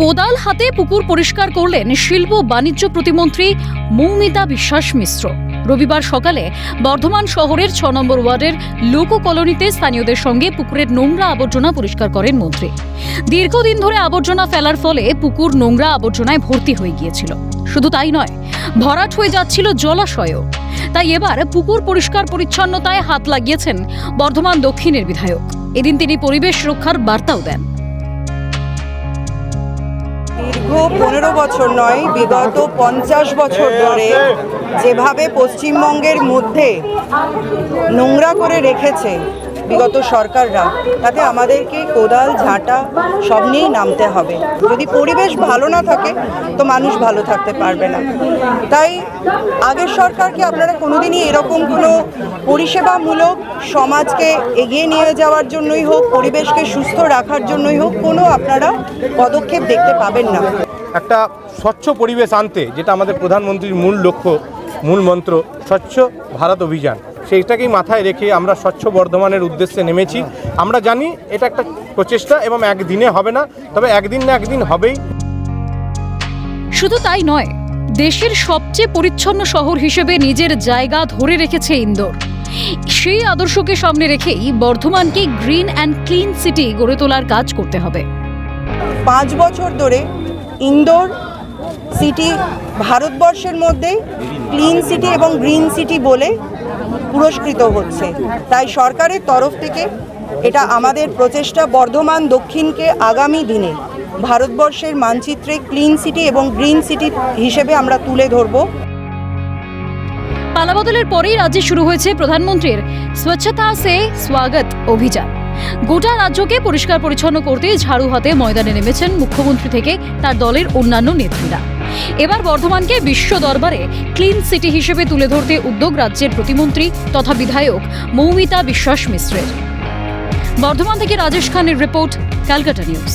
কোদাল হাতে পুকুর পরিষ্কার করলেন শিল্প বাণিজ্য প্রতিমন্ত্রী মৌমিতা বিশ্বাস মিশ্র। রবিবার সকালে বর্ধমান শহরের ৬ নম্বর ওয়ার্ডের লোক কলোনিতে স্থানীয়দের সঙ্গে পুকুরের নোংরা আবর্জনা পরিষ্কার করেন মন্ত্রী। দীর্ঘদিন ধরে আবর্জনা ফেলার ফলে পুকুর নোংরা আবর্জনায় ভর্তি হয়ে গিয়েছিল। শুধু তাই নয়, ভরাট হয়ে যাচ্ছিল জলাশয়ও। তাই এবার পুকুর পরিষ্কার পরিচ্ছন্নতায় হাত লাগিয়েছেন বর্ধমান দক্ষিণের বিধায়ক। এদিন তিনি পরিবেশ রক্ষার বার্তাও দেন। দীর্ঘ 15 বছর নয়, বিগত 50 বছর ধরে যেভাবে পশ্চিমবঙ্গের মধ্যে নোংরা করে রেখেছে বিগত সরকাররা, তাতে আমাদেরকে কোদাল ঝাঁটা সব নিয়েই নামতে হবে। যদি পরিবেশ ভালো না থাকে তো মানুষ ভালো থাকতে পারবে না। তাই আগের সরকারকে আপনারা কোনোদিনই এরকম কোনো পরিষেবামূলক সমাজকে এগিয়ে নিয়ে যাওয়ার জন্যই হোক, পরিবেশকে সুস্থ রাখার জন্যই হোক, কোনো আপনারা পদক্ষেপ দেখতে পাবেন না। একটা স্বচ্ছ পরিবেশ আনতে, যেটা আমাদের প্রধানমন্ত্রীর মূল লক্ষ্য, মূল মন্ত্র, স্বচ্ছ ভারত অভিযান, সেইটাকেই মাথায় রেখে আমরা স্বচ্ছ বর্ধমানের উদ্দেশ্যে নেমেছি। আমরা জানি এটা একটা প্রচেষ্টা এবং একদিনে হবে না, তবে একদিন না একদিন হবেই। শুধু তাই নয়, দেশের সবচেয়ে পরিচ্ছন্ন শহর হিসেবে নিজের জায়গা ধরে রেখেছে ইন্দোর। সেই আদর্শকে সামনে রেখেই বর্ধমানকে গ্রিন অ্যান্ড ক্লিন সিটি গড়ে তোলার কাজ করতে হবে। 5 বছর ধরে ইন্দোর সিটি ভারতবর্ষের মধ্যে ক্লিন সিটি এবং গ্রিন সিটি বলে পুরস্কৃত হচ্ছে। তাই সরকারের তরফ থেকে এটা আমাদের প্রচেষ্টা, বর্ধমান দক্ষিণকে আগামী দিনে ভারতবর্ষের মানচিত্রে ক্লিন সিটি এবং গ্রিন সিটি হিসেবে আমরা তুলে ধরব। পালাবদলের পরেই রাজ্যে শুরু হয়েছে প্রধানমন্ত্রীর স্বচ্ছতা সে স্বাগত অভিযান। গোটা রাজ্যকে পরিষ্কার পরিচ্ছন্ন করতে ঝাড়ু হাতে ময়দানে নেমেছেন মুখ্যমন্ত্রী থেকে তার দলের অন্যান্য নেত্রীরা। এবার বর্ধমানকে বিশ্ব দরবারে ক্লিন সিটি হিসেবে তুলে ধরতে উদ্যোগ রাজ্যের প্রতিমন্ত্রী তথা বিধায়ক মৌমিতা বিশ্বাস মিশ্রের। বর্ধমান থেকে রাজেশ খানের রিপোর্ট, ক্যালকাটা নিউজ।